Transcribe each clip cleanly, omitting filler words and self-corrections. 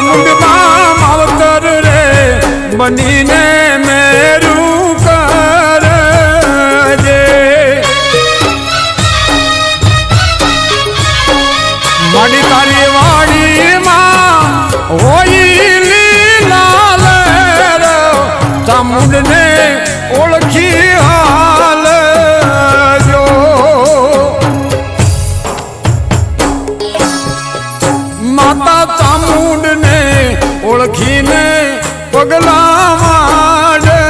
ચામુંડમાં માવતર રે બનીને મેરું કરજે માડી તારી વાડીમાં હોય લીલાલ ચામુંડને ઓળખી હાલ જો માતા ચામુંડને ઓળખીને પગલા માંડજો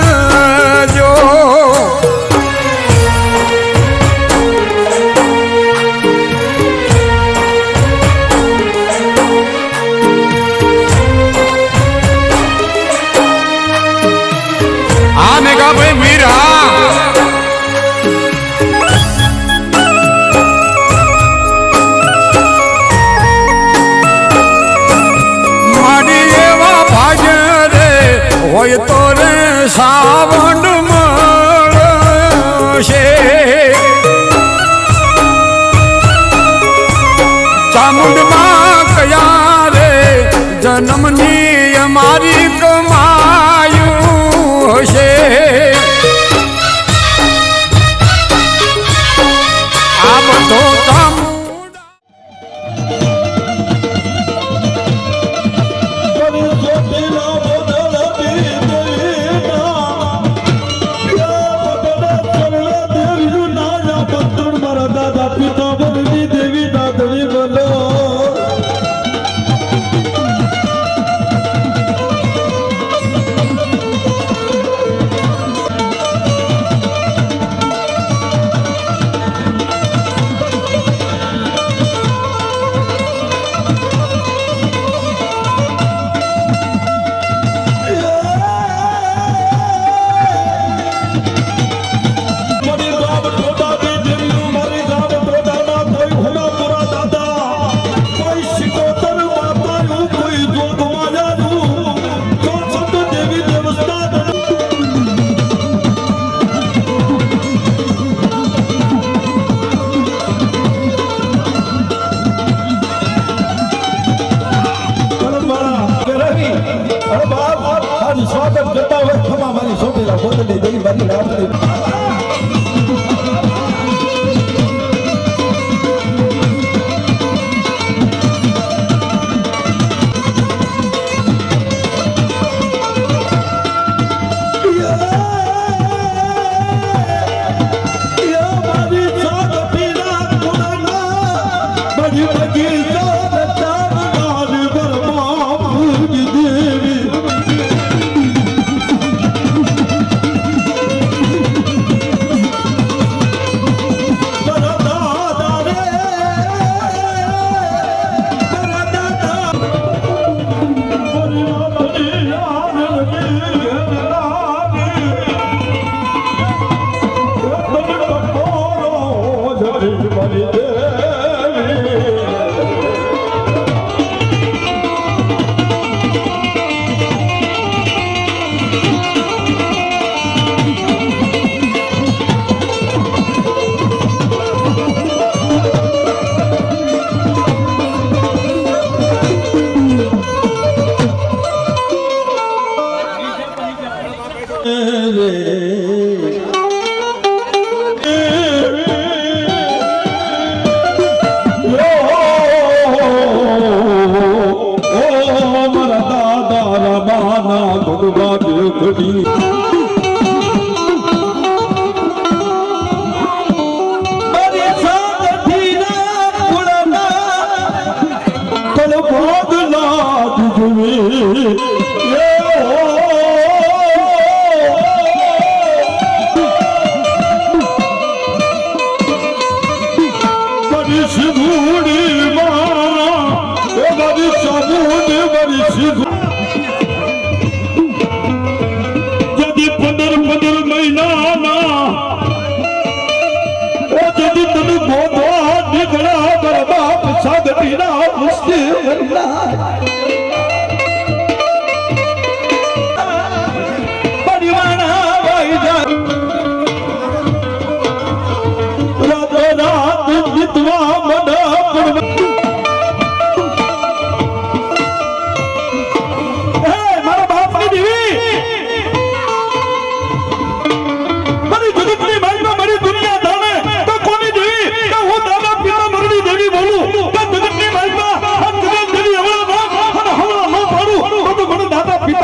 આ મેઘાભાઈ મીરા હોય તો રે સાવંડ મળશે ચામુંડમાં કયા રે જન્મની અમારી કમાયું હશે આ બધો સ્વાગત કરતા હોય ખમા મારી સોટેલા બોતલી દેવી મારી રામની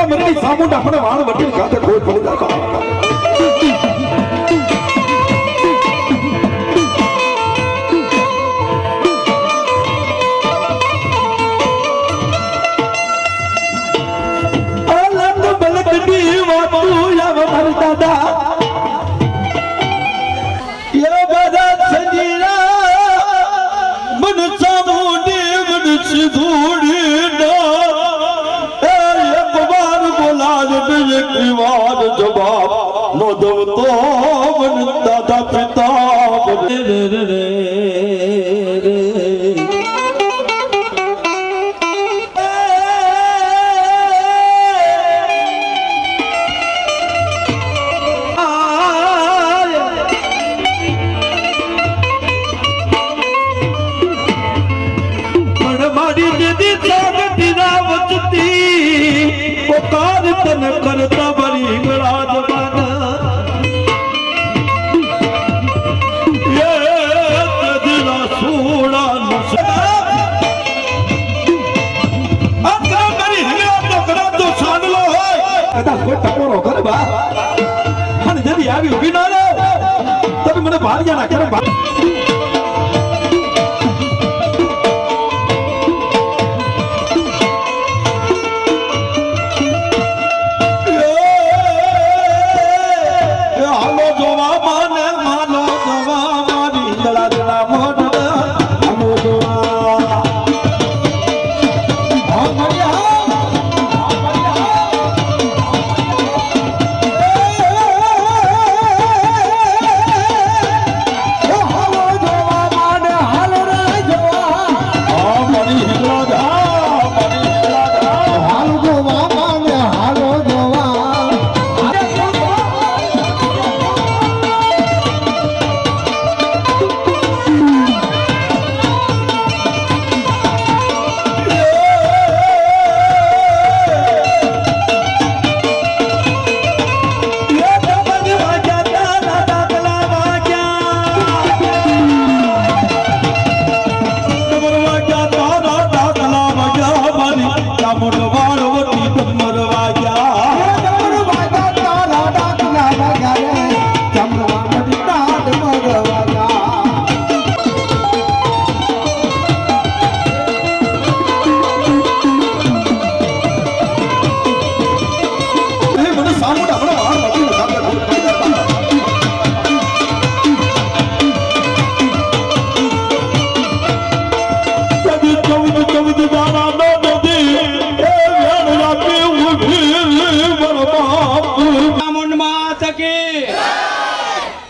મરણી સામુંડ આપણે વાળ વટીલ ખાતે કોઈ ખોલી નાખો દાદા એ બધા સજીરા મન સામુંડી મન સિધુડી એક વાર બોલાજ એક વાર જવાબ નો દવ તો મન દાદા પિતા રે તન કરતા બરી ગળા જવાના એ તદલા સોડા નસા અકરા બરી હંગા તો કરા તો સાંગલો હોય કદા કોઈ ટકોરો કરે બા અને જદી આવી ઉભી ના રે તમે મને ભાળ્યા ના કરે બા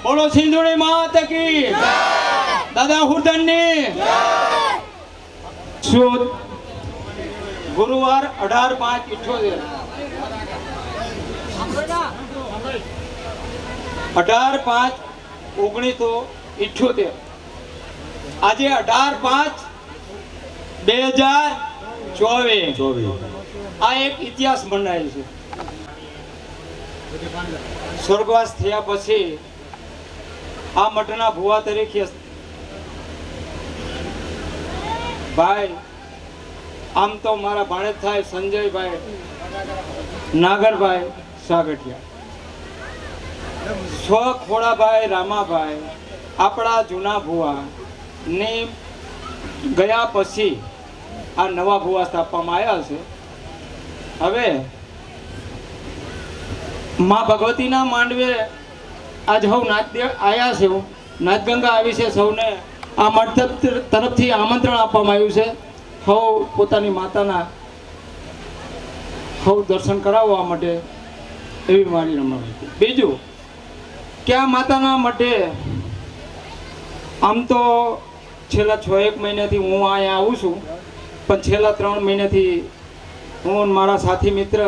બોલો સિંધુડી માત કી દાદા હુરદનની શુદ્ધ ગુરુવાર 18/5/1978 આજે 18/5/2024 આ એક ઇતિહાસ મનાય છે સ્વર્ગવાસ થયા પછી આ મઠના ભુવા તરીકે ભાઈ આમ તો મારા ભાણેજ થાય સંજયભાઈ નાગરભાઈ સાગઠિયા સ્વ ખોડાભાઈ રામાભાઈ આપણા જૂના ભુવા ને ગયા પછી આ નવા ભુવા સ્થાપવામાં આવ્યા છે હવે માં ભગવતીના માંડવે આજ હવ નાચ આવ્યા છે નાચગંગા આવી છે સૌને આ મઠ તરફથી આમંત્રણ આપવામાં આવ્યું છે હવ પોતાની માતાના હવ દર્શન કરાવવા માટે એવી મારી રમણ. બીજું કે આ માતાના મઠે આમ તો છેલ્લા 6-1 મહિનાથી હું અહીંયા આવું છું, પણ છેલ્લા 3 મહિનાથી હું મારા સાથી મિત્ર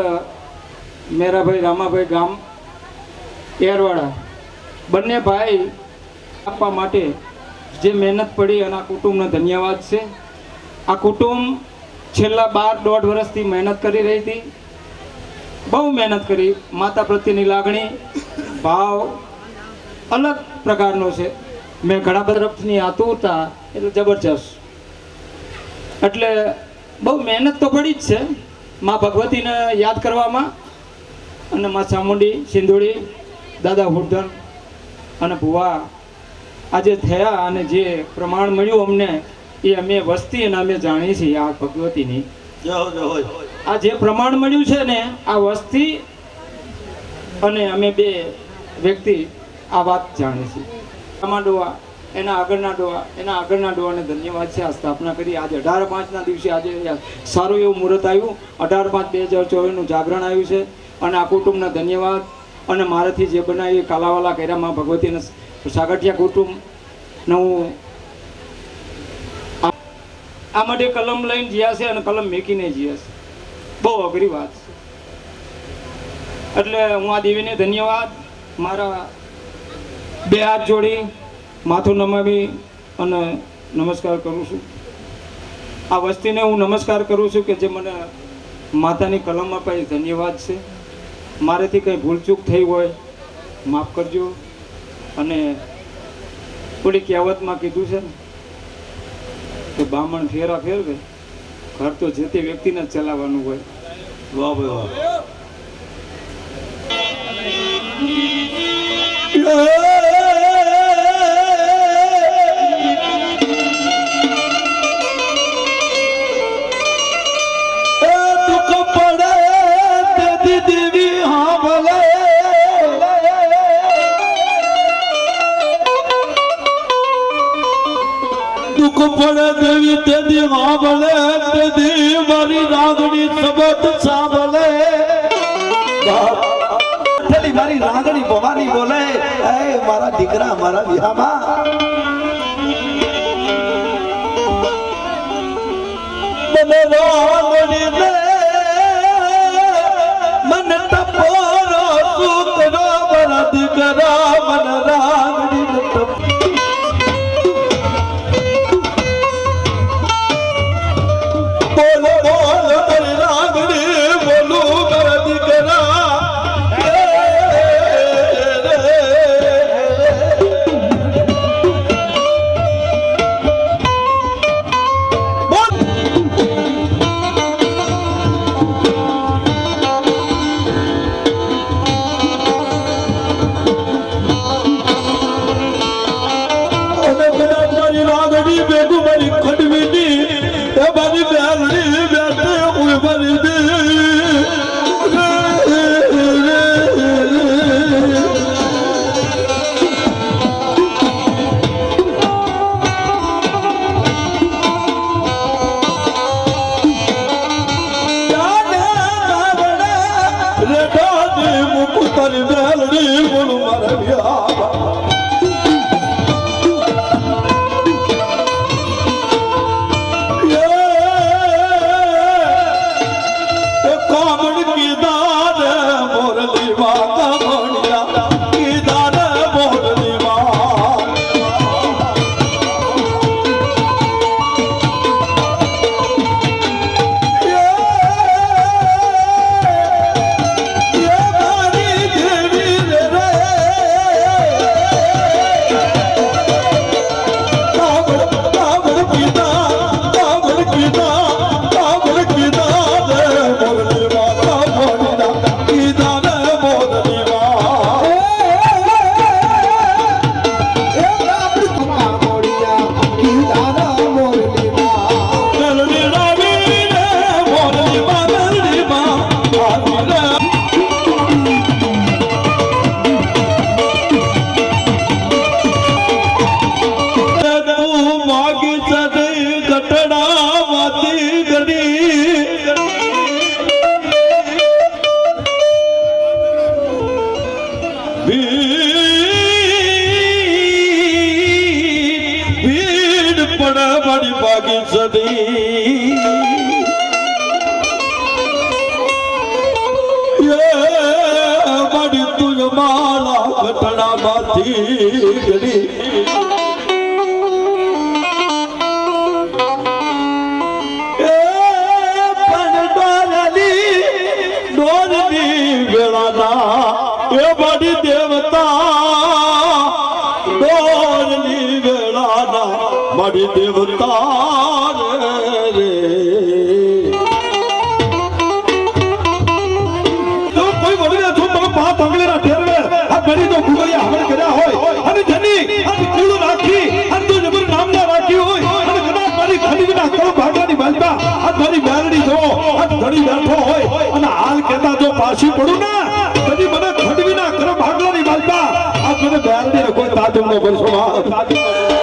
મેરાભાઈ રામાભાઈ ગામ એરવાડા બંને ભાઈ આપવા માટે જે મહેનત પડી અને આ કુટુંબનો ધન્યવાદ છે. આ કુટુંબ છેલ્લા 12-1.5 વર્ષથી મહેનત કરી રહી હતી, બહુ મહેનત કરી. માતા પ્રત્યેની લાગણી ભાવ અલગ પ્રકારનો છે. મેં ઘણા બધા તરફની આતુરતા એટલે જબરજસ્ત, એટલે બહુ મહેનત તો પડી જ છે. માં ભગવતીને યાદ કરવામાં અને માં ચામુંડી સિંધુડી દાદા હુડધન અને ભુવા આજે થયા અને જે પ્રમાણ મળ્યું અમને એ અમે વસ્તી અને અમે જાણીએ છીએ આ ભગવતીની આ જે પ્રમાણ મળ્યું છે ને આ વસ્તી અને અમે બે વ્યક્તિ આ વાત જાણીએ છીએ આમાં ડોવા એના આગળના ડોવાને ધન્યવાદ છે આ સ્થાપના કરી આજે 18/5ના દિવસે આજે સારું એવું મુહૂર્ત આવ્યું 18/5/2024નું જાગરણ આવ્યું છે અને આ કુટુંબના ધન્યવાદ અને મારાથી જે બનાવી કાલાવાલા કર્યા માં ભગવતીના સાગઠિયા કુટુંબને હું આ માટે કલમ લઈને જ્યાં છે અને કલમ મેકીને જ્યાં છે બહુ અઘરી વાત છે એટલે હું આ દેવીને ધન્યવાદ મારા બે હાથ જોડી માથું નમાવી અને નમસ્કાર કરું છું આ વસ્તીને હું નમસ્કાર કરું છું કે જે મને માતાની કલમ અપાઈ ધન્યવાદ છે મારેથી કંઈ ભૂલચૂક થઈ હોય માફ કરજો અને થોડી કહેવતમાં કીધું છે ને કે બામણ ફેરા ફેરવે ઘર તો જે તે વ્યક્તિને જ ચલાવવાનું હોય વાહ ભાઈ વાહ પડે દેવી તેદી સાંભળે તેદી મારી રાગણી શબ્દ સાંભળે મારી રાગણી ભવાની બોલે એ મારા દીકરા મારા વિહામાં મને રાગણી દે મને ટપોરો સુકરો મારા દીકરા મને રાગણી દે મારી દેવતા રે ભરી તો ભૂગળિયા હવન કર્યા હોય અને જની અને કુળ રાખી અને તો જબર નામના રાખી હોય અને કદાચ મારી ખડીના કરો ભાગવાની બાલબા આ મારી મેરડી જો આ ધણી બેઠો હોય અને હાલ કહેતા જો પાછી પડું ના કદી મને ખડવીના કરો ભાગવાની બાલબા આ મને મેરડીને કોઈ તાજમ ન કરશો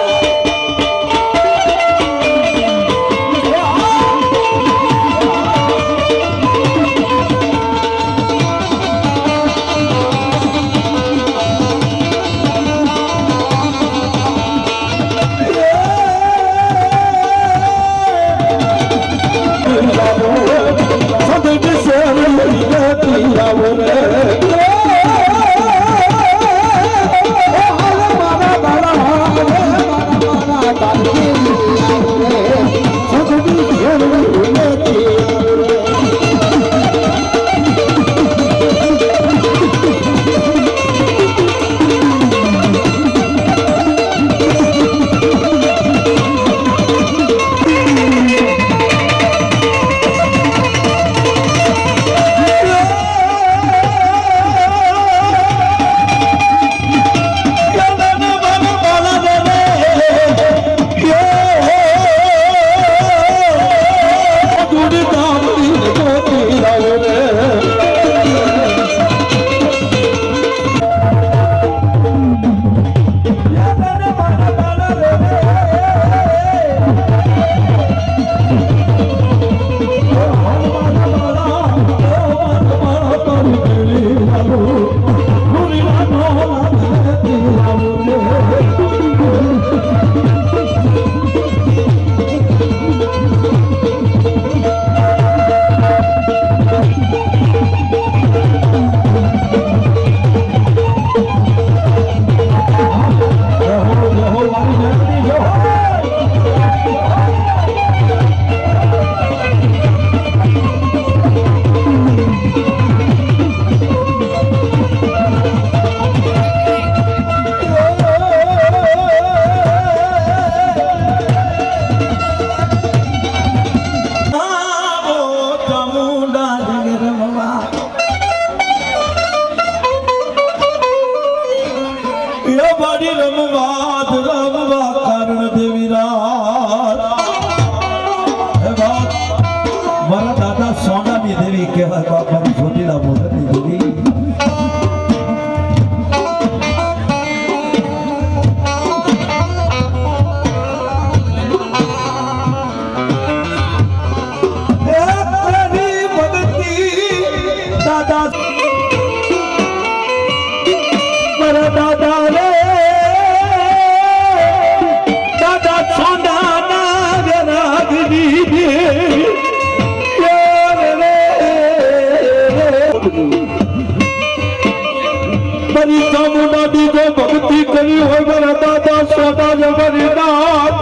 ભક્તિ કરી હોય મારા દાદા સોના જબરી નાથ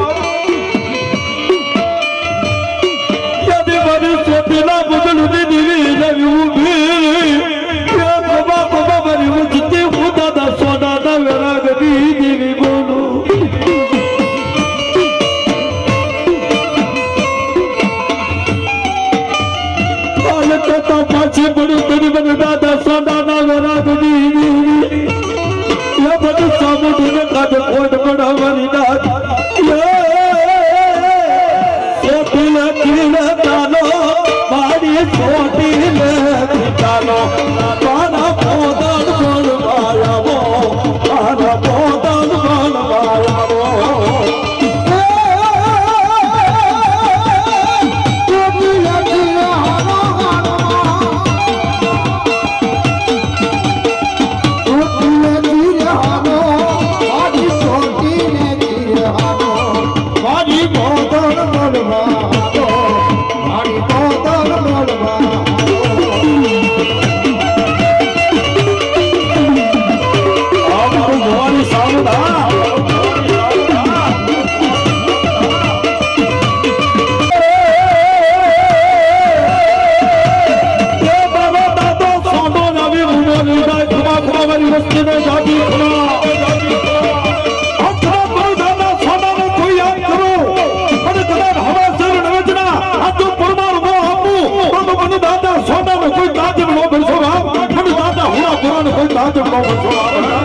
યદી મારી સોતીના બદલુની દીવી નવી ઉભી બાબા બાબા મારી ઉજતી હું દાદા સોનાના વેરાગની દીવી બોલું પાછી પડ્યું કરી મને દાદા સોનાના વેરાગની દીવી બધું સામુદ્ર કાઢ કોટ બનાવવાની નાથ સોટીને કીને ચાલો મારી સોટીને ચાલો મારા પોતાન બોલ માયાવો મારા પોતાન બોલ માયાવો કોઈ તાજ ન બનશો કોઈ તાજ ન બનશો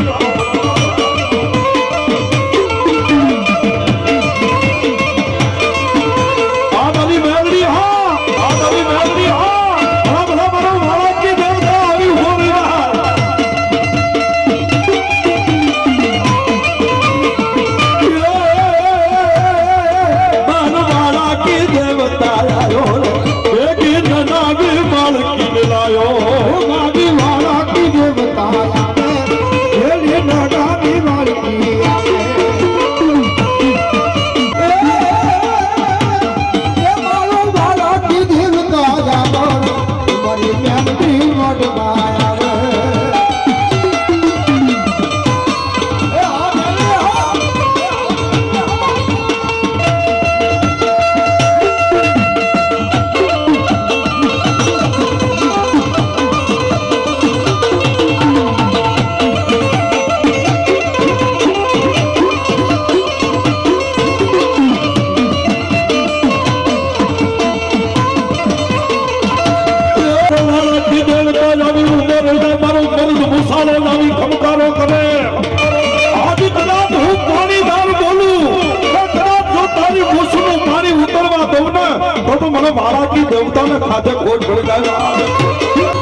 મને મારા કી દેવતાને ખાતે ખોટ પડી જાય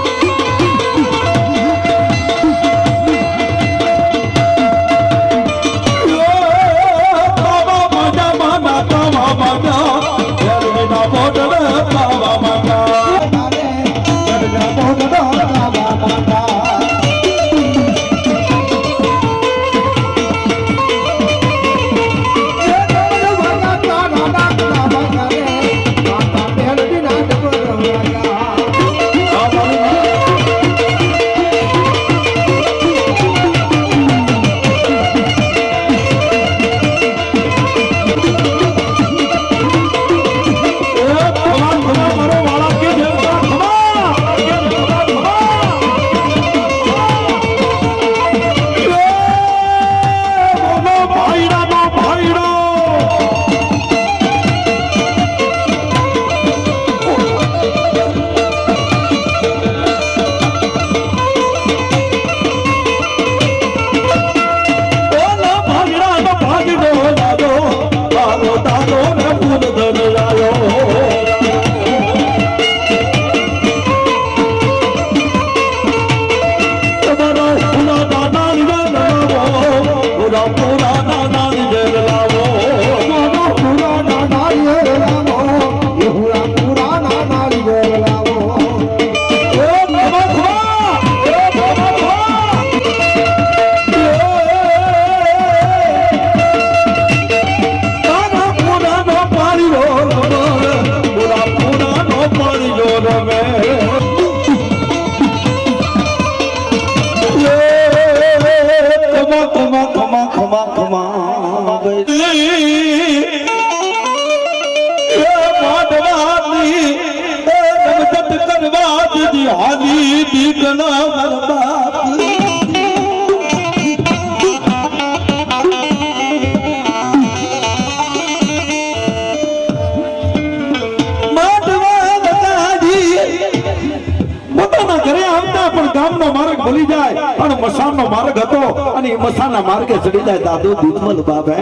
ભૂલી જાય પણ મસાનનો માર્ગ હતો અને મસાના માર્ગે ચડી જાય દાદુ દીધમલ બાબે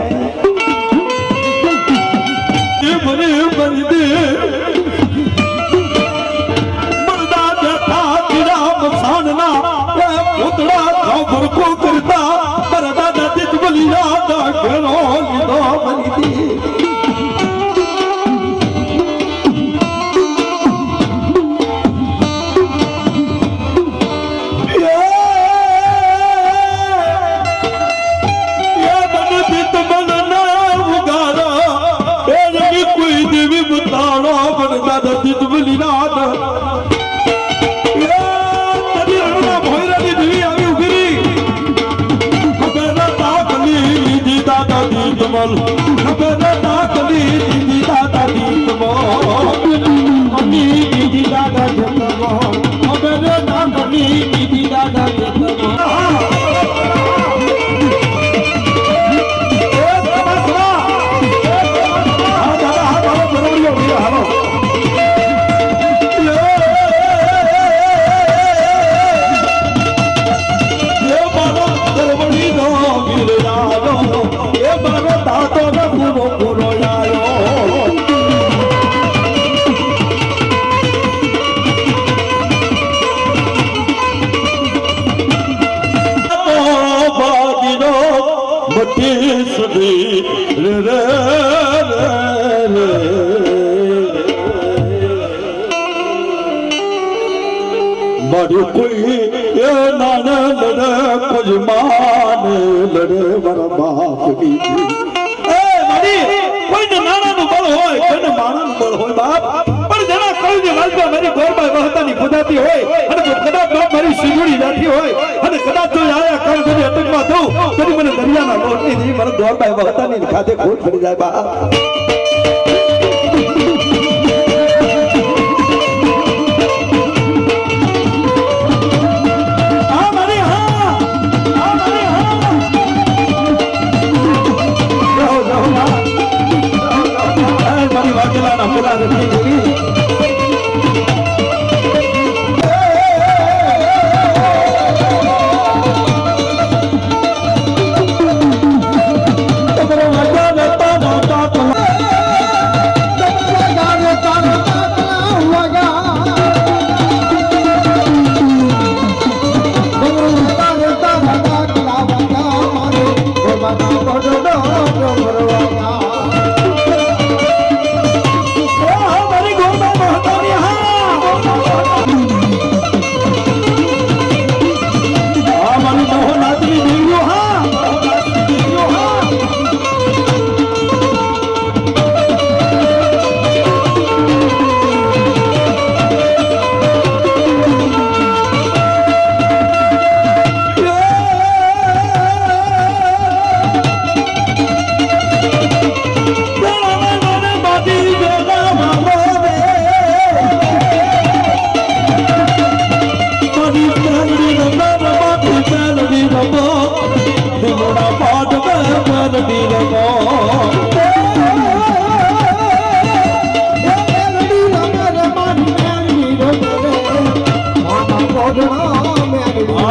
એ મને બંદે મરદા જતા કિરા મસાનના એ પુતળા ખાવ ભરકો કરતા મરદા દીધમલ યાદ ઘણો લીધો બની મારી કોઈ એ નાના લડે કુજ માને લડે મારા બાપની એ મારી કોઈને નાનાનું બળ હોય કોઈને માણાનું બળ હોય બાપ પણ જેના કળની વાલમાં મારી ગોરબાઈ વહતાની ખુદાતી હોય અને કદાચ બાપ મારી સિંગુડી જાતી હોય અને કદાચ જો આયા કળ કરી અટકમાં થઉં તો મને દરિયાના લોટની દી મારા ગોરબાઈ વહતાની ખાતે ખોટ પડી જાય બાપ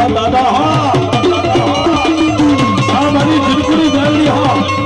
દાદા હા આ મારી જિંદગી મેલડી હા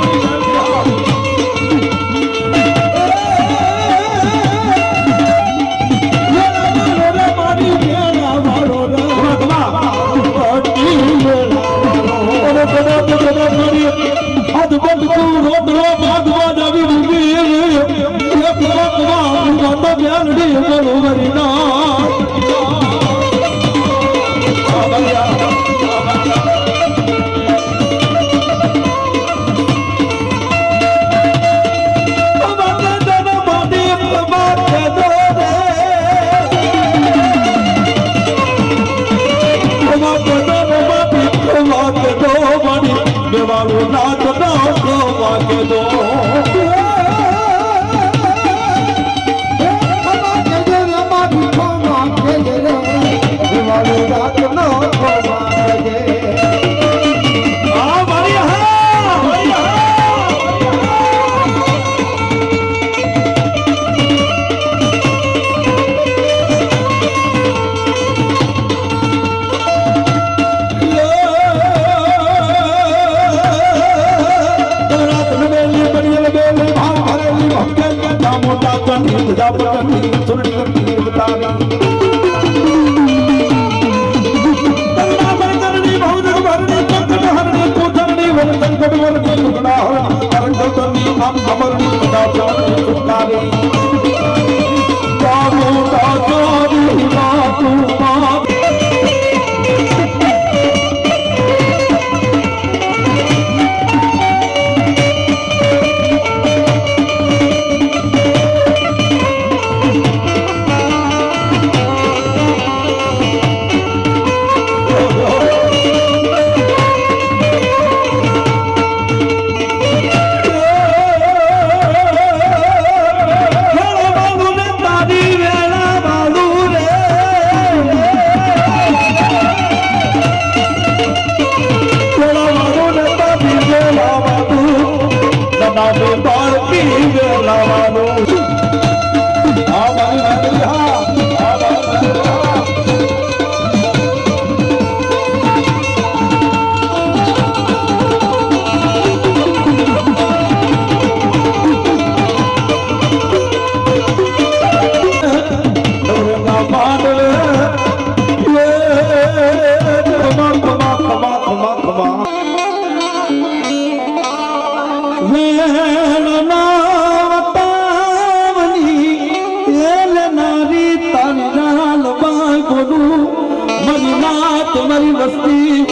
તમારી વસ્તી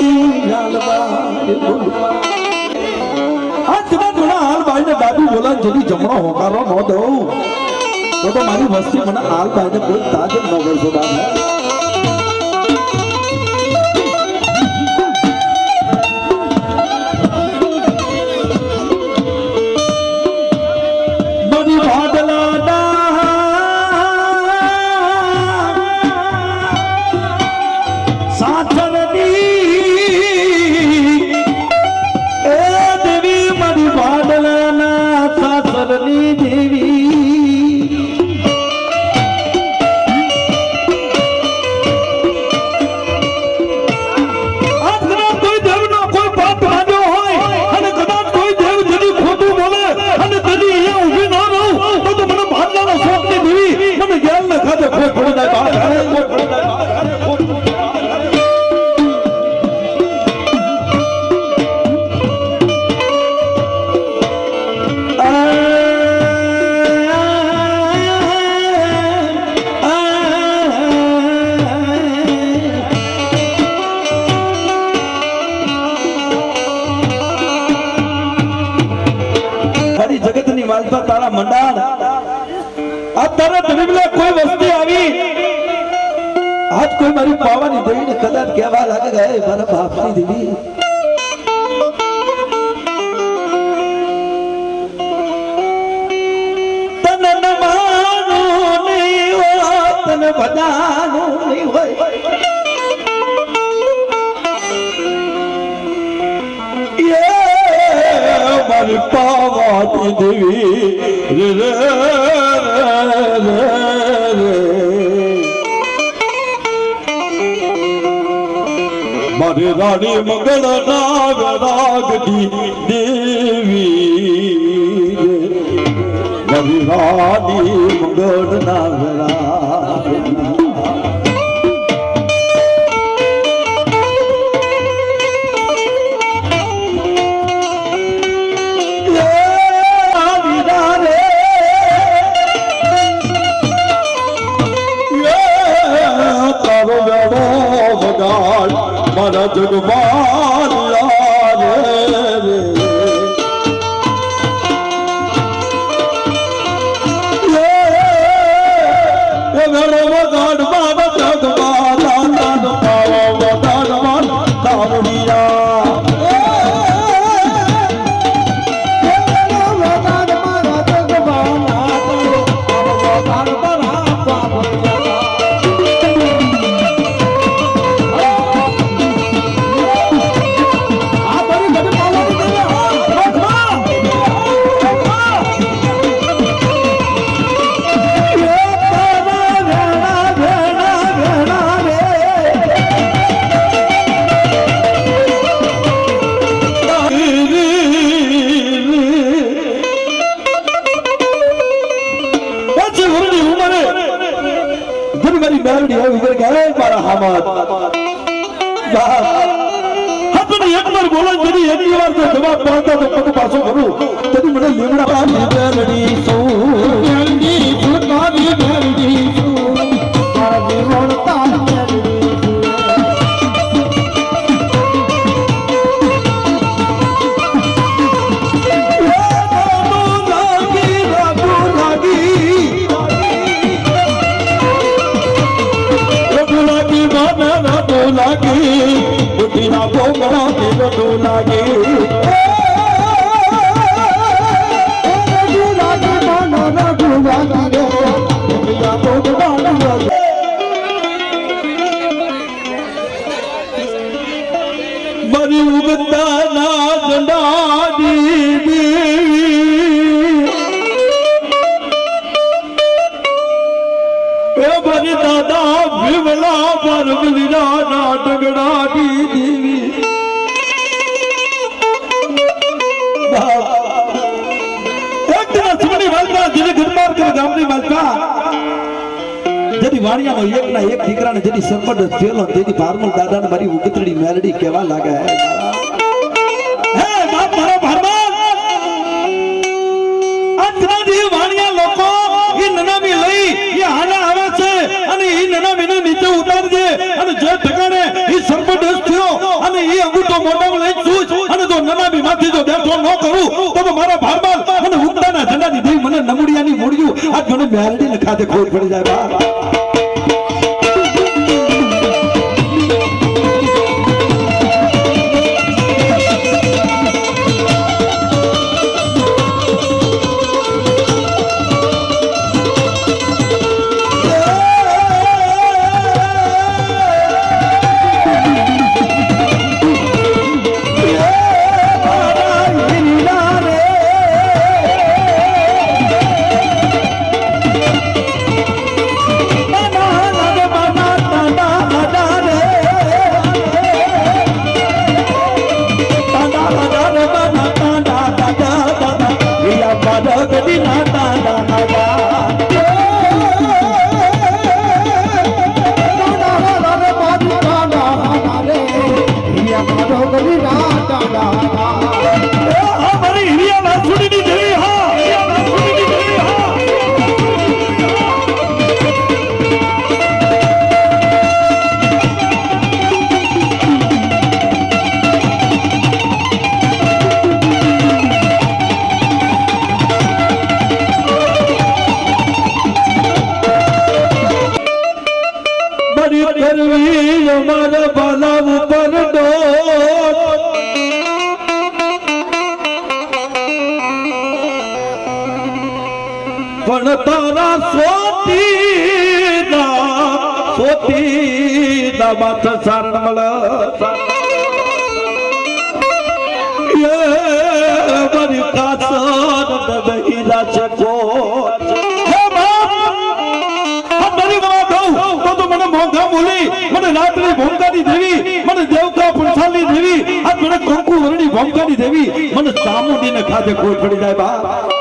હાલ ભાઈ ને દાદુ બોલા જેની જમણો હોકારો ન દઉં તો મારી વસ્તી મને હાલ ભાઈ ને કોઈ તાજ ન કરશો દાદા તારા મંડાણ આ તારા ધરીમલે કોઈ વસ્તી આવી આજ કોઈ મારી પાવાની દેવીને કદાચ કહેવા લાગે ગયે મારા બાપની દેવી તને નમાનું નહીં હોય તને બધાનું નહીં હોય મારી પાવાની દેવી રે રે રે મારી રાણી મંગળ ના વૈરાગની દેવી મારી રાણી મંગળ ના વૈરાગની મારા જગવાન લાગે રે વેળો વગાડ બાબા જગવાન દાન પાવો વગાડવાન દારૂડિયા જવાબ પાડતા તો પગ પાછો કરું તેથી મને લીમડા મેલડી મારી ઉગતાના ઝંડાની દેવી એ મારી દાદા વિમલા પરમલીના નાટકડાની દેવી ગામની માલપા જેની વાણિયાનો એક ના એક દીકરાને જેની સંપદ થયેલો તેની ભારમલ દાદાને મારી ઉગતડી મેલડી કેવા લાગે હે બાપ મારો ભારમલ આજના દી વાણિયા લોકો ઈ નનામી લઈ ઈ હાલા આવે છે અને ઈ નનામીને નીચે ઉતારજે અને જે ઠકાણે ઈ સંપદ થયો અને ઈ અંગૂઠો મોઢામાં લઈ સૂચ અને જો નનામી માંથી જો બેઠો ન કરું તો મારા ભારમલ મને ઉગતાના ઝંડાની દેવી મને નમુડિયાની મોડ્યું આજ મને મેલડી લખાતે ખોટ પડી જાય બા પણ તારા સોતી માથ સારણ મળ મારી કાસર બહીરા છે કોટ મને મોંઘા બોલી મને રાત્રિ ભોંગાની દેવી મને દેવકા ભવાની દેવી આ મને કંકુ વરણી ભોમકાની દેવી મને ચામુંડીને ખાધે કોઈ પડી જાય બા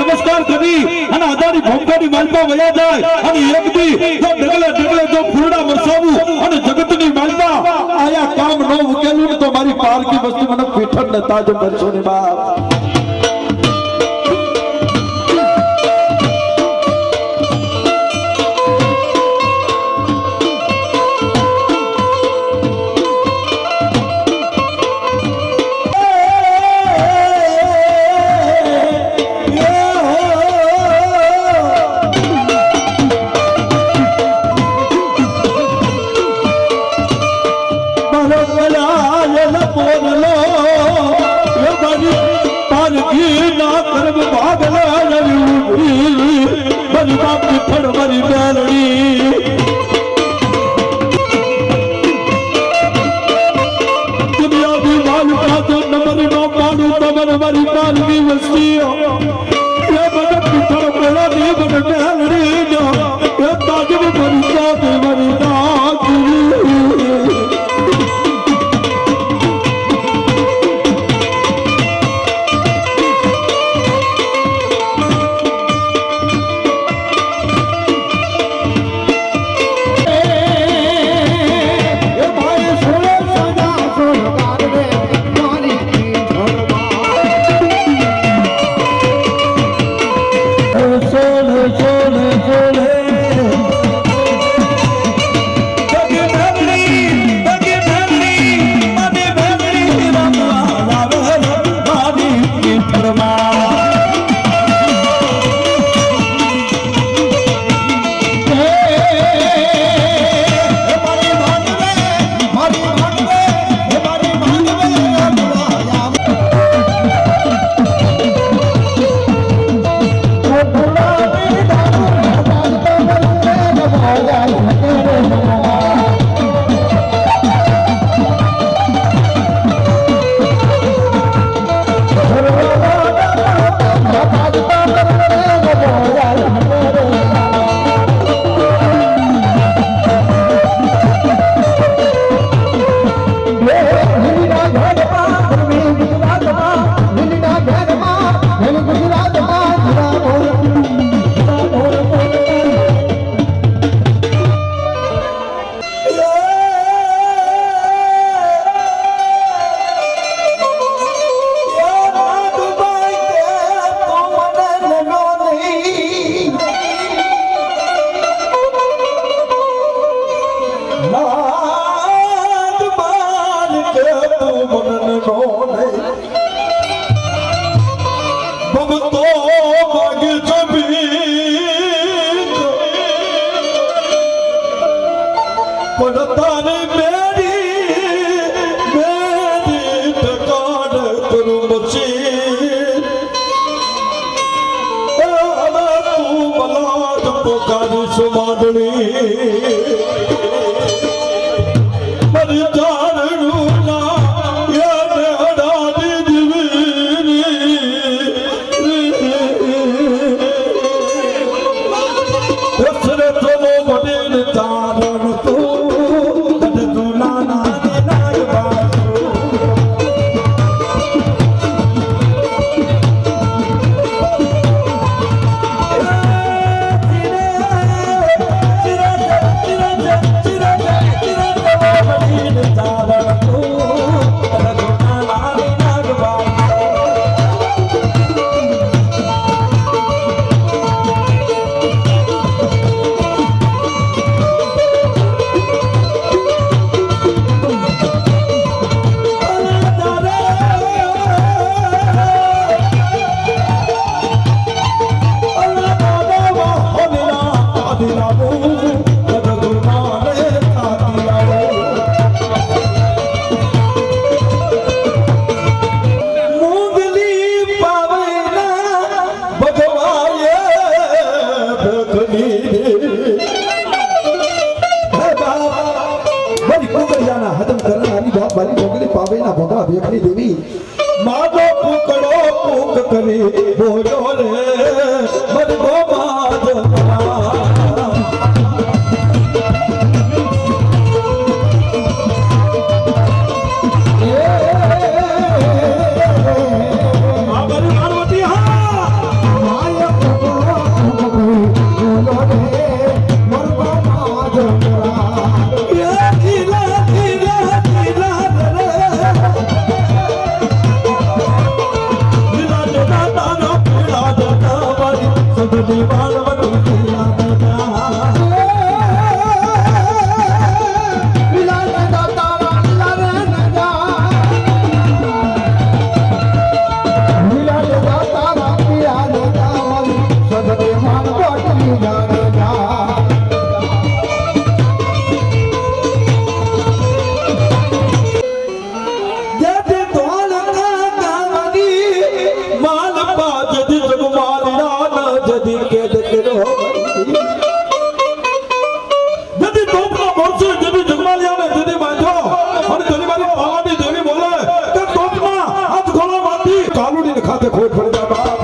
નમસ્કાર કરી અને આદાની ભોમકાની માલપા વયા જાય અને એક દી જો ડગલે ડગલે જો ફૂરડા વરસાવું અને જગતની માલપા આયા કામ ન ઉકેલું તો મારી પારકી વસ્તુ મને પીઠન ને તાજો કરશો ને બાપ તારણ તું મારી કુકડિયાના હદમ કરનારી બાપ મારી મોગલી પાવેના ભોગા વેખણી દેવી મારો કુકડો કુક કરી બોલો રે મરગો માજ ખાતે ખોટ પડી જાય બાપ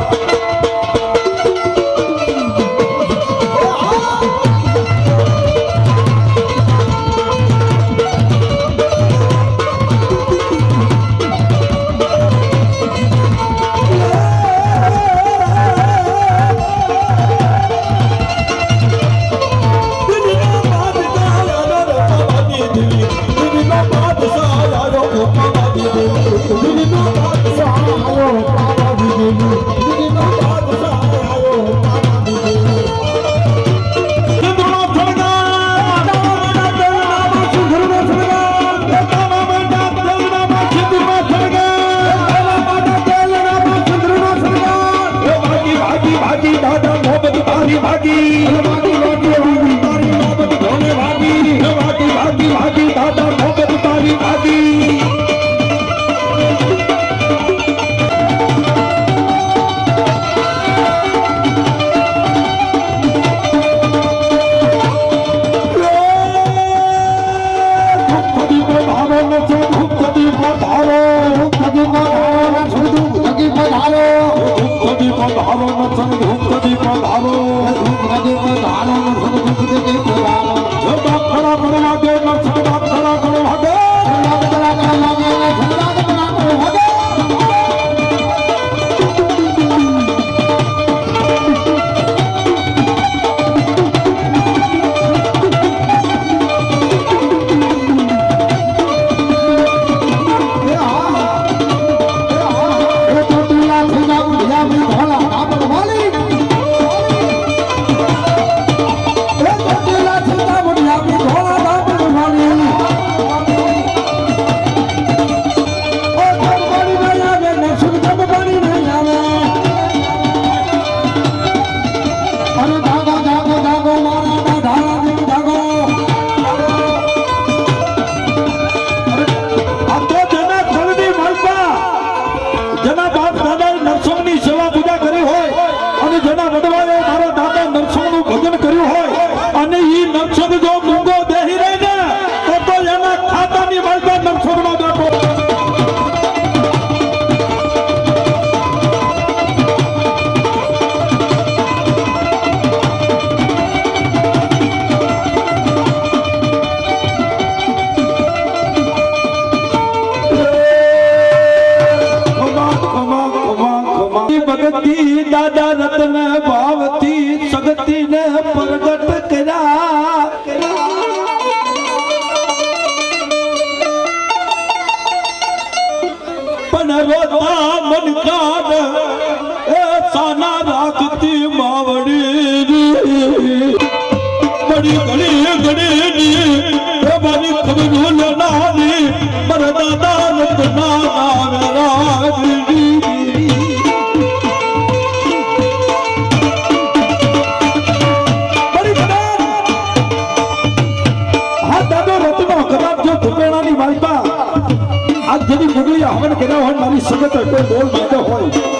દાદા રત્ન ભાવથી સગતી ને પ્રગટ કર્યા પણ રોતા મનકાન એ સાના રાખતી માવડી બડી ઘડી ઘડી એ મારી ખબર નાની મારા દાદા રત્ન નામ રાજડી જેની મુગલી હવન કર્યા હોય મારી સગત કોઈ બોલ માંડ્યો હોય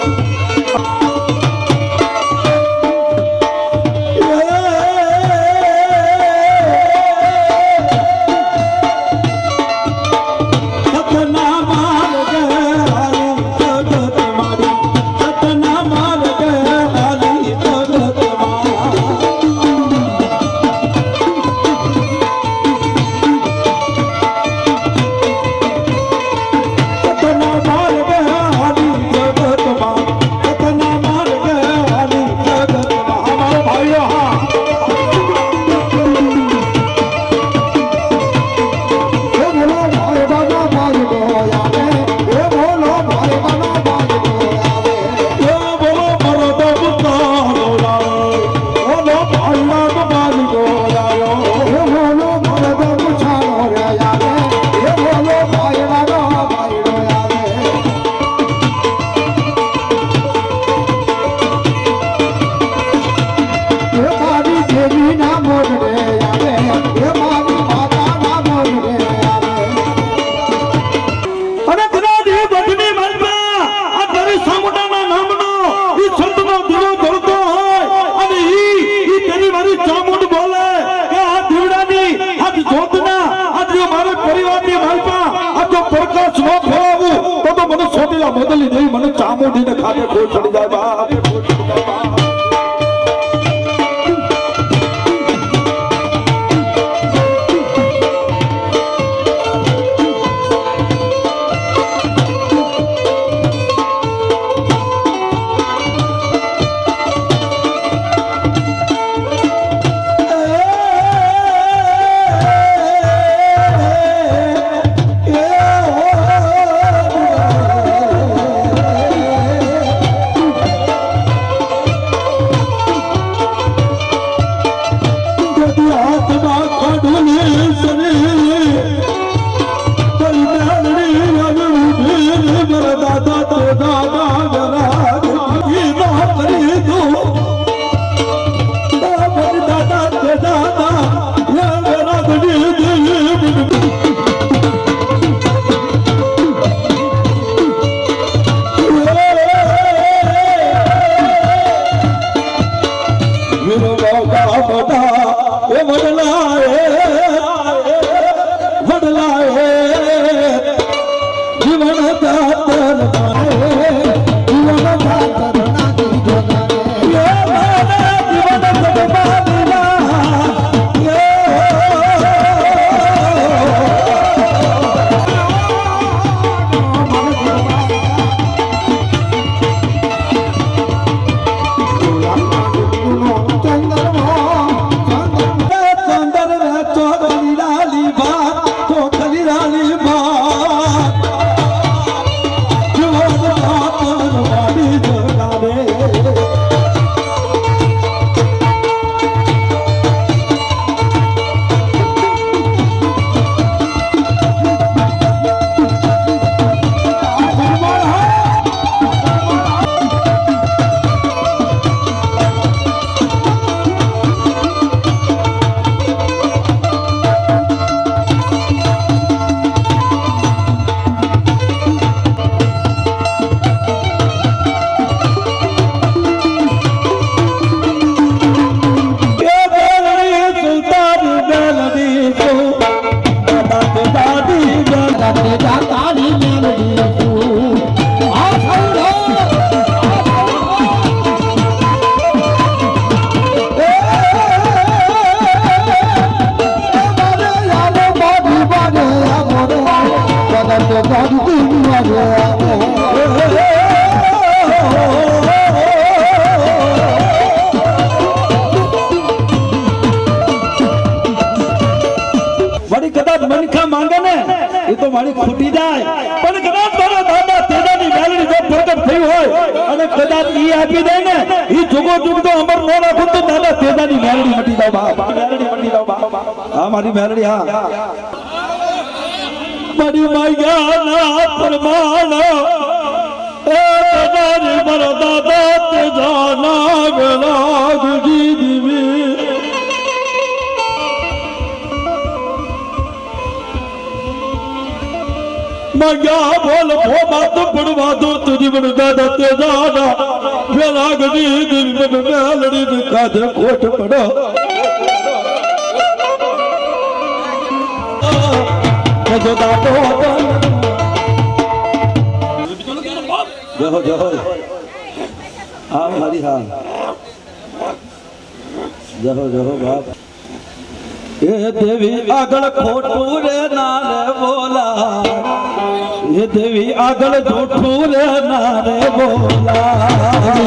ખોટ ચડી જાય બાપ ખોટ ચડી જાય બાપ મારી ખૂટી જાય પણ કદાચ મારા દાદા તેજાની મેલડી જો પ્રગટ થઈ હોય અને કદાચ ઈ આપી દે ને ઈ જુગો જુગ તો અમર નો રાખું તો દાદા તેજાની મેલડી મટી જાવ બાપ મેલડી મટી જાવ બાપ હા મારી મેલડી હા મારી માયા પરમાન એ તેજાની મારા દાદા તેજાના ગલા ગુજી દીવી मग्या बोल भो बात पड़वा दो तुझी बन दादा ते दादा मेरा गदी दिल में मेलड़ी दिखा दे कोट पड़ो जो दादो जहो जहो हाँ हरी हाँ जहो जहो बाप ये देवी आगल खोटू रे नारे बोला ये देवी आगल झूठू रे नारे बोला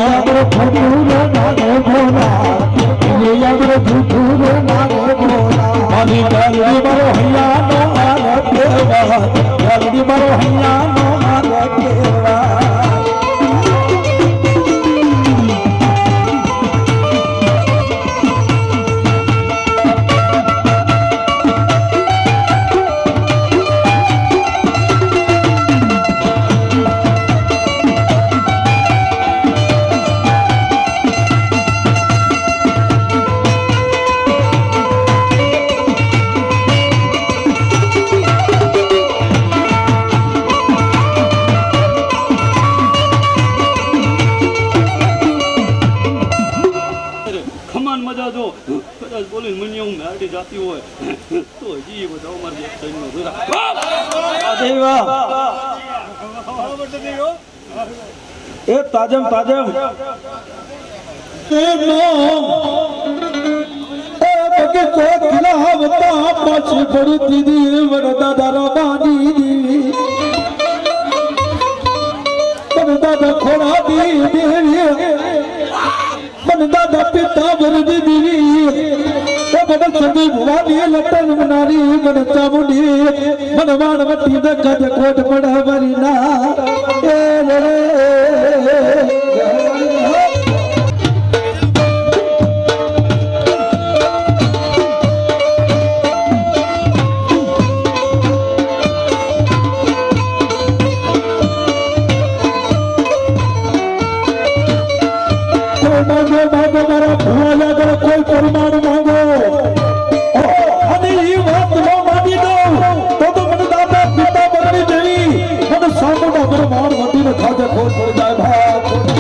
आगल खोटू रे नारे बोला ये आगल झूठू रे नारे बोला मारी गलडी मारो हैया नो आरे केवा गलडी मारो हैया नो आरे केवा जाती हो तो जी बताओ हमारे એ તાજમ તાજમ કે કોઈ ખિલાવતા પાછી પડતી દી વરદા દરબાની દેવી મન દાદા ખોડા દી દેવી મન દાદા પિતા વરદી દેવી એ મન સદી ભવાની લટન મનારી મન ચામુંડી મન વાણવટી દકજ કોટ પડાવરી ના એ રે કોઈ પરમાણુ માંગો અને એ વાત ન માની દો તો મને દાદા પિતા બની દેવી મને સામુંડા પરમાણ વધીને ખાતે ખોટ પડી જાય ભાઈ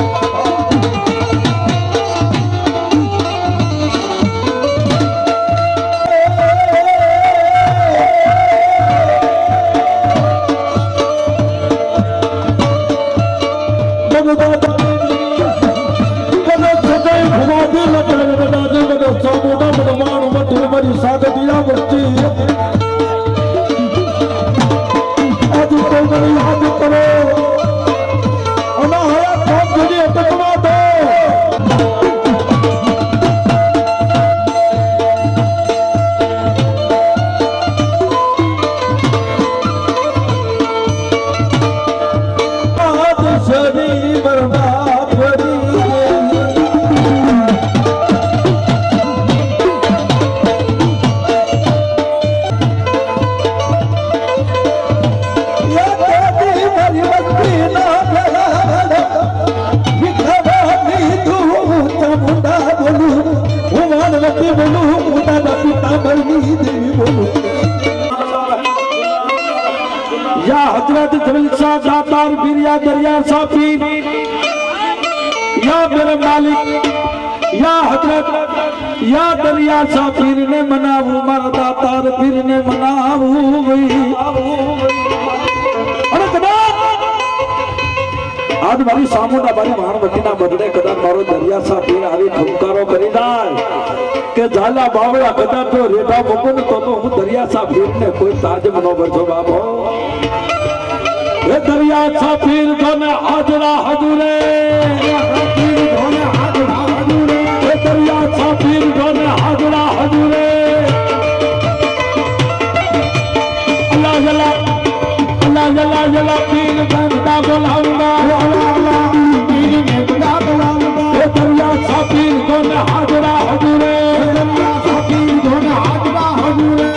या हजरत जलसा दातार बिरिया दरिया साफी या मेरे मालिक या हजरत या दरिया साफीर ने मनावू मारा दातार पीर ने मनावू अरे कदाच आज मारी सामुंडा मारी महानवतीना बदले कदाच मारो दरिया साफीर આવી ઠુમકારો કરી જાય કે ઝાલા બાવળા કદાચ તો રેઢા બપોર તો હું દરિયા સાફીર ને કોઈ તાજ મનો બચો બાબો ये दरिया साफीर धोने हाजरा हजूरे ये दरिया साफीर धोने हाजरा हजूरे अल्लाह जला पीर बंदा बोलाऊंगा पीर में बंदा बोलाऊंगा ये दरिया साफीर धोने हाजरा हजूरे दरिया साफीर धोने हाजरा हजूरे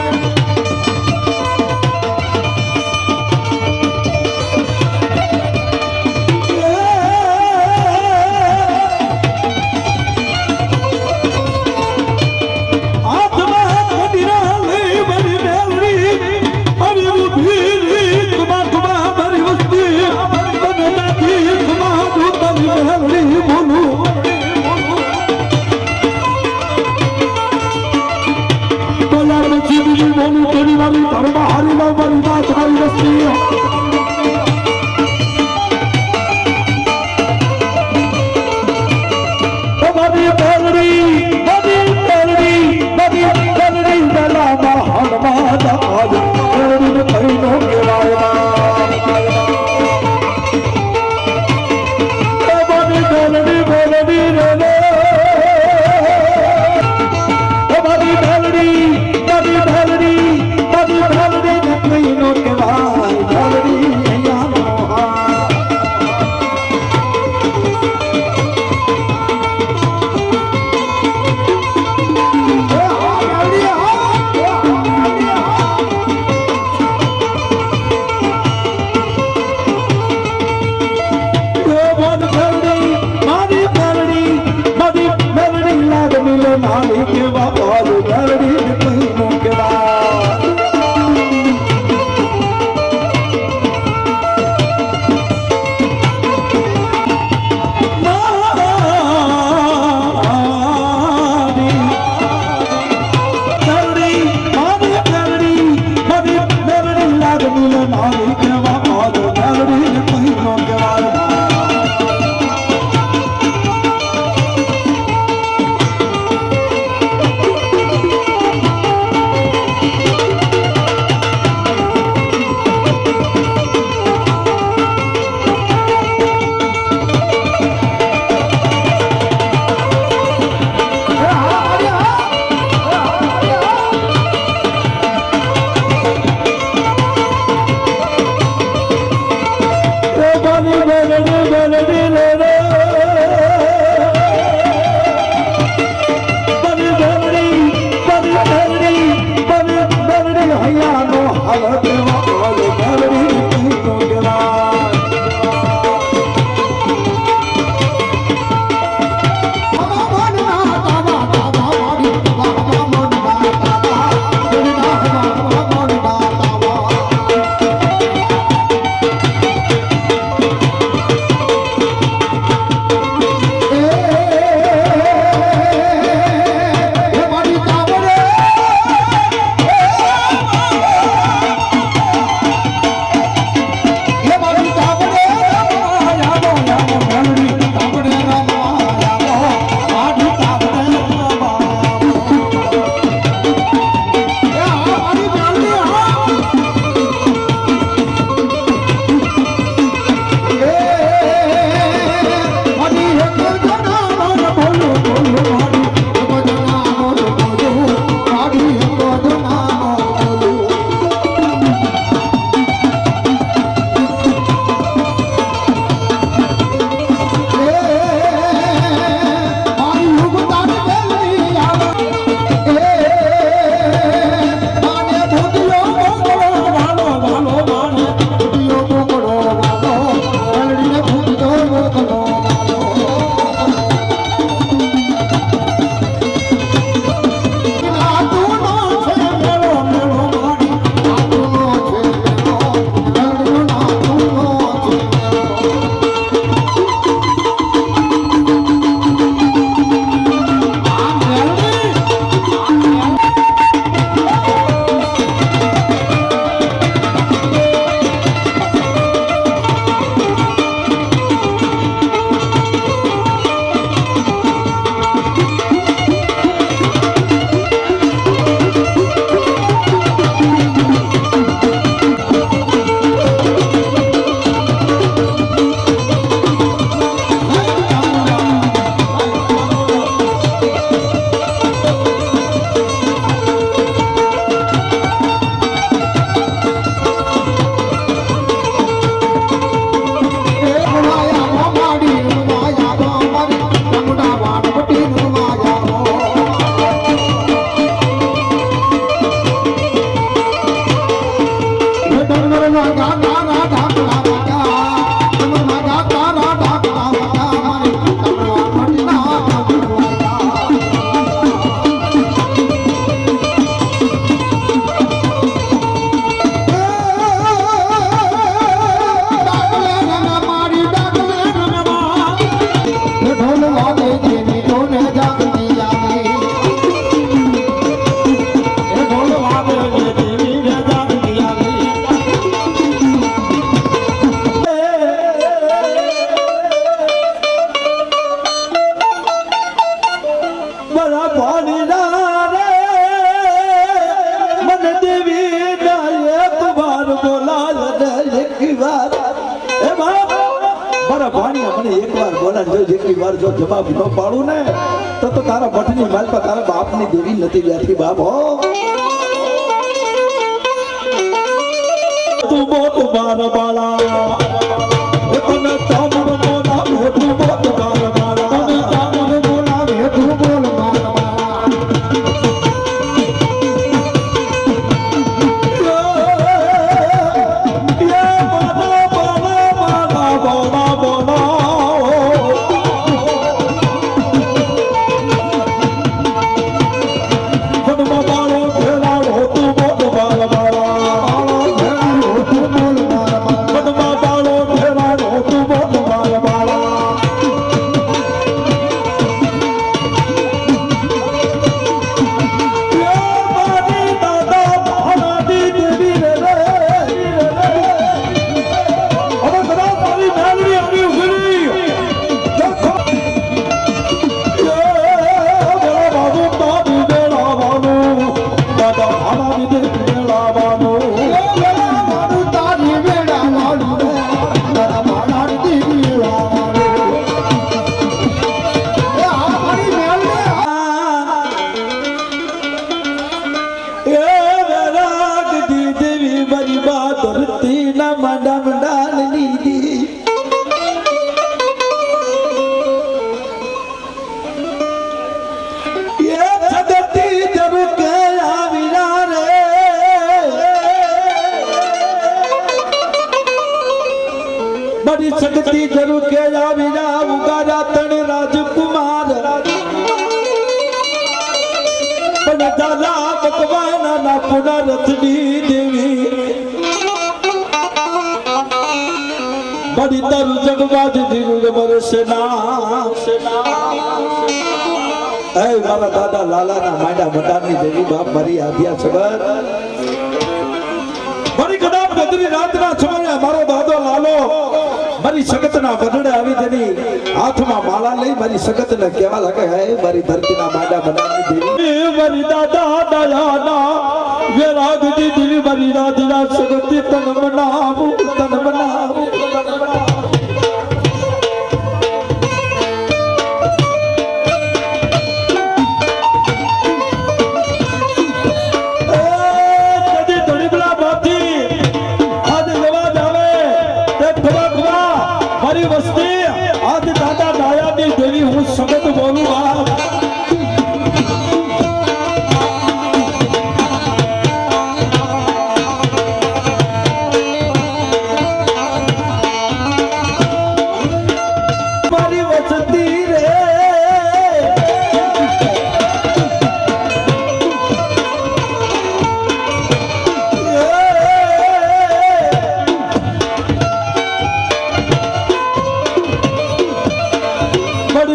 માગા તારા ઢાકડા વાગા અમર માગા તારા ઢાકડા વાગા મારી તમવા મટના ઢાકડા વાગા ડાકલે રન મારી ડાકલે રનમાં એ ઢોલ વાગે જેની ઢોલે જાગતી આવી એ ઢોલ વાગે જેની જાગતી આવી મારા ભાણીના રે મને દેવી ના એક વાર બોલાય ને એક વાર એ મારા ભાણિયા મને એક વાર બોલાય જો એક વાર જો જવાબ ન પાડું ને તો તારા ભટ્ટની માલપા તારા બાપની દેવી નથી બેઠી બાપ હો તું મોટ મારા બાળા એ તને તામર મોના મોટું મોટ મારા બાળા તને તામર બોલાવે તું બોલ મારા बड़ी शक्ति जरूर के विना उगारा तण राजकुमार पण दादा भगवान ना पुनरथनी देवी बड़ी तरु जगबाज दिरुग बरसना ऐ मारा दादा लाला ना मांडा मटानी देवी बाप मारी आध्या छबर बड़ी कदाप गदरी रात ना छमया मारो दादो लालो મારી સગતના વડડે આવી તેની હાથમાં માળા લઈ મારી સગતને કહેવા લાગે હે મારી ધરતીના માડા બનાની દેવી મારી દાદા દયાના વેરાગતી દિલી મારી રાધના સગતી તન બનાવું તન બનાવું સગત બોલું બાપ મારી વસતી રે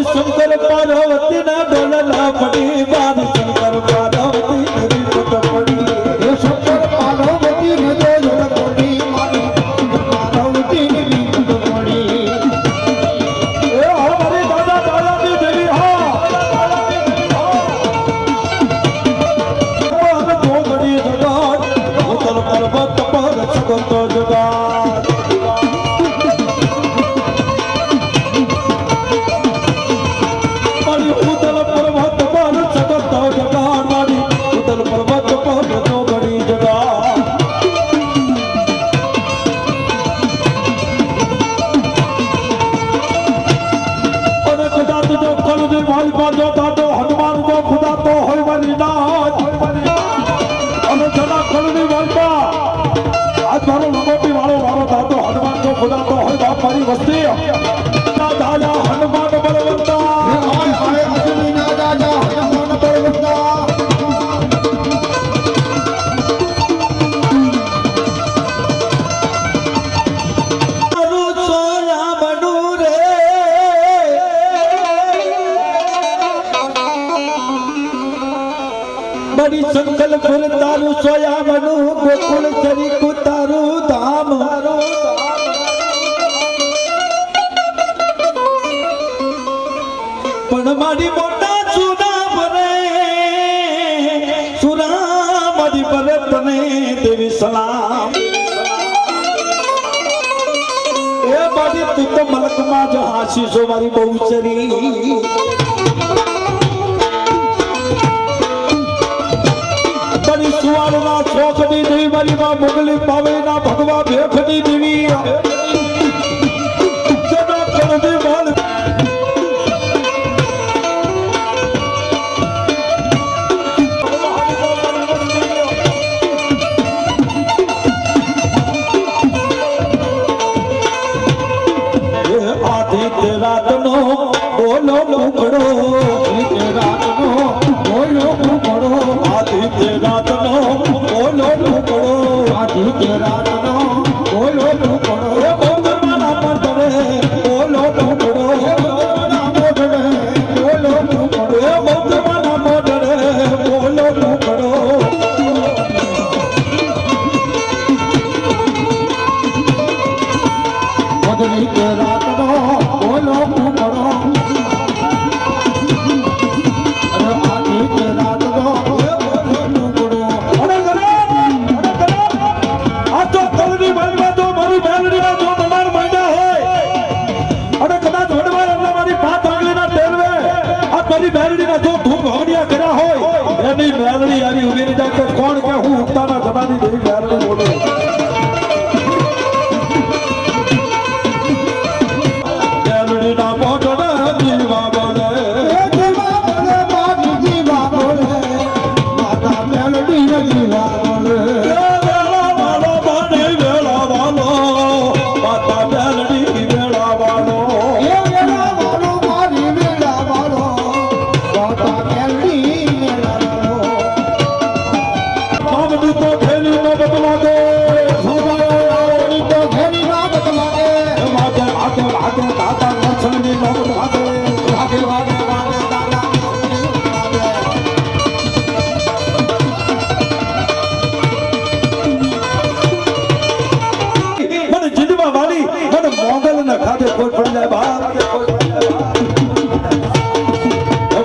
શંકર પાર્વતી ના ડોલના પડી બાદ શંકર પાર્વતી નદી પટ પડી એ શંકર પાર્વતી ને જોડ પડી મારી પાર્વતી ની રીત પડી એ હમારે દાદા દાદાની દેવી હા તો ઘડી જગાડ ઉતર પર્વત પર છગતો જગાડ ઉતલ પર્વત પર છગતો જગાડ મારી ઉતલ પર્વત પર તો ઘડી જગાડ અને કદાચ જો કલની માલ પાજો દાદો હનુમાન જો ખુદા તો હોય મારી નાથ અને જના કલની માલપા આજ મારો લંગોટી વાળો ખોદાતો હોય બાપ મારી વસ્તી દાદા હનુમાન બળવંતા આય આય અજમીના દાદા હનુમાન બળવંતા બડી સંકલ્પુર તારું સોયા મનુ ગોકુળ ચરીકુ તારું ધામ પણ મારી મોટા સુના ભરે સુરા મારી ભરત ને દેવી સલામ એ મારી તું તો મલકમાં જ હાસી છો મારી બહુચરી સુવાળના ચોકની દેવી મારી માં મોગલી પાવેના ભગવા ભેખની દેવી જના કરદે બાલ આદિત્ય રાતનો બોલો મુકડો આદિત્ય રાતનો બોલો મુકડો આદિત્ય રાતનો બોલો મુકડો આદિત્ય રાતનો બોલો મુકડો એ બોલમાના મંડરે બોલો મુકડો એ બોલમાના મંડરે બોલો મુકડો એ બોલમાના મંડરે બોલો મુકડો આદિત્ય રાતનો બોલો મુકડો મેલડી આવી ઉભી રહી જાય કોણ કે હું ઉગતાના જમાની દેવી મેલડી બોલું મેલડીના મોઢા જીવા બોલે જીવા બોલે મારી જીવા બોલે માતા મેલડી જીવા બોલે વેળા વાલો બને વેળા વાલો માતા મેલડી વેળા વાલો એ વેળા વાલો મારી વેળા વાલો માતા મેલડી તો ફેરી નો બદલા દે સોનાની તો ફેરી નો બદલા દે વાગે વાગે વાગે દાદા નસની નો બદલા દે વાગે વાગે વાગે દાદા મને જીડવા વાળી મને મોગલ ના ખાધે કોઈ પડી જાય બહાર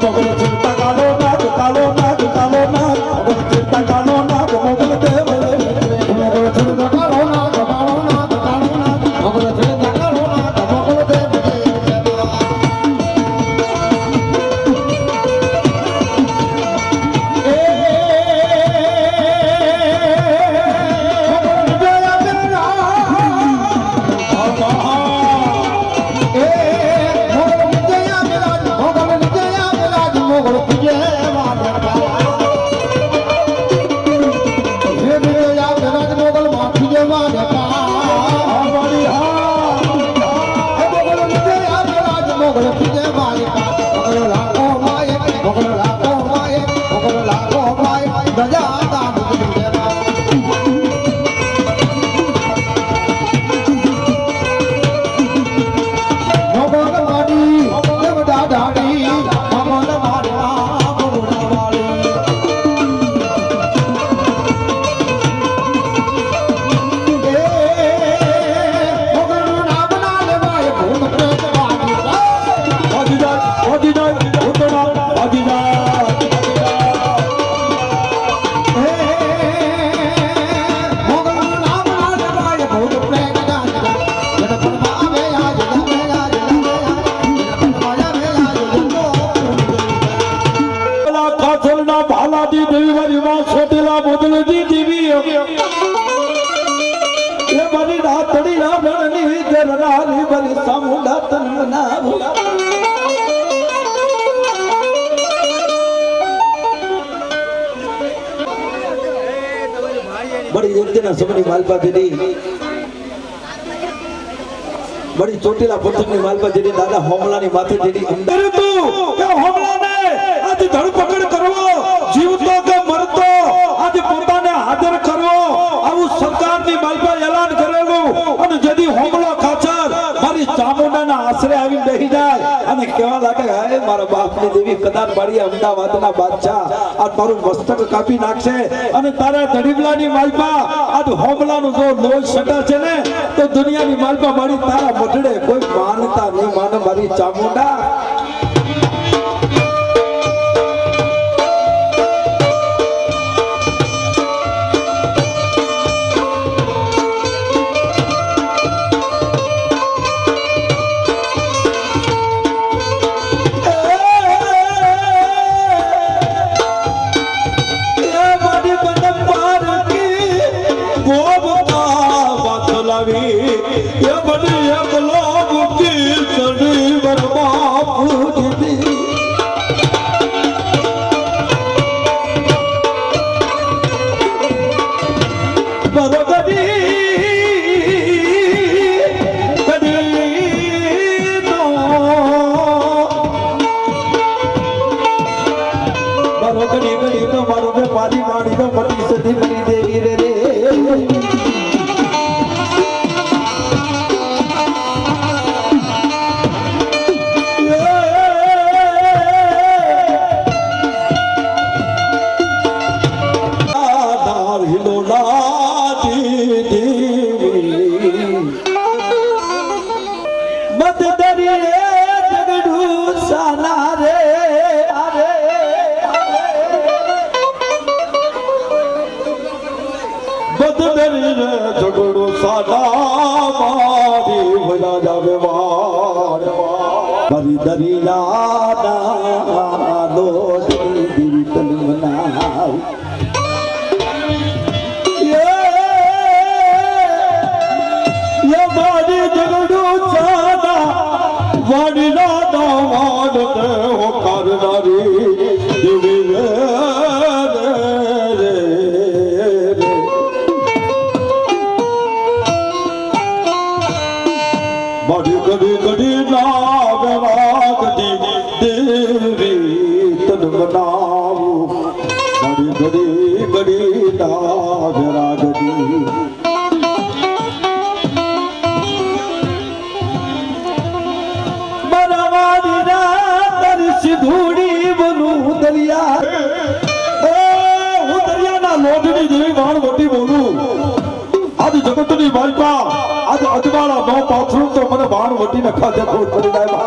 મોગલ ચિંતા કાલો નાગ કાલો નાગ કાલો નાગ મોગલ ચિંતા કાલો નાગ મોગલ દેવ મોગલ ચિંતા કાલો નાગ કાલો નાગ કાલો નાગ મોગલ ચિંતા કાલો નાગ મોગલ દેવ બડી યોગ્યના સમયની માલપા દીધી બડી ચોટીલા પથ્થરની માલપા જેની દાદા હોમલાની માથે જેની અંદર તું કે હોમલાને આજ ધરપકડ કરવો જીવતો કે મરતો આજ પોતાને હાજર કરવો આવું સરકારની માલપા એલાન કરેલું અને જેથી હોમલો ખાચર મારી ચામુંડાના આશરે આવી બેહી જાય અને કેવા લાગે હે મારા બાપની દેવી કદાચ બાળી અમદાવાદના બાદશાહ આ તારું મસ્તક કાપી નાખશે અને તારા ધડીબલાની માલપા આજ હોમલાનું જો લોહી સટા છે ને તો દુનિયાની માલપા મારી તારા મઢડે કોઈ માનતા નહીં માને મારી ચામુંડા ઝઘડો સાડા મારી ભલા જાવે મારી દરિયાના લોટની દિલ તન મનાવ યે મારી ઝઘડો સાડા વાડીના દાવાડ તે હો કરનારી દિવી રે ઘડી ઘડી નાવ રાગતી દેવી તન બનાવું ઘડી ઘડી ઘડી નાવ રાગતી બરવાડી ના તરસી ધૂડી બનું દરિયા હું દરિયાના લોઢની જેવી વાણ મોટી બોલું આજ જગતની માલપા આજ અજવાળા નો પાથરું તો મને બાણ વટીને ખાધે ખોટ પડી જાય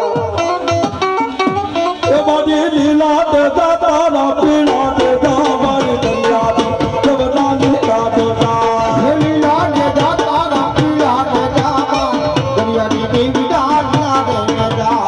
એ મારી લીલા તે દાતાના પીળા તે દાવાની દરિયાની જવના લીલા દેતા લીલા ને દાતાના પીળા ને દાવા દરિયાની દેવી દાના દે નજા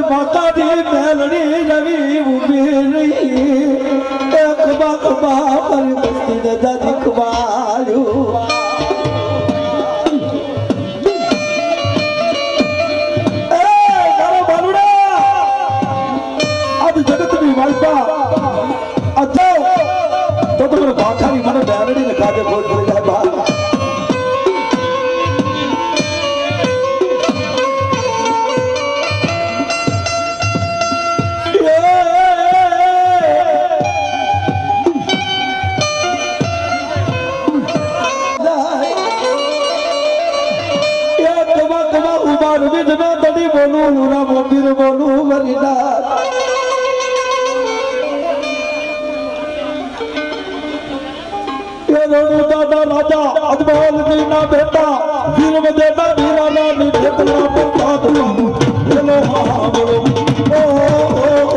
માતાજી મેલડી રવિ ઉભી રહી એક બાકબા પર બસ્તી ને દાદી ખવાયું મારા બાલુડા આજ જગતની માલપા અચ્છા તો તમે ભાખાની મને મેલડી ને કાજે ખોટ પડી જાય બા બોલું લુરા મોબીર બોલું વરીદાર એ રણુ દાદા રાજા અજમલ ના બેટા વીર મદેના વીરાના ની ઢેકલા પર કાઢવા બોલો હા બોલો ઓ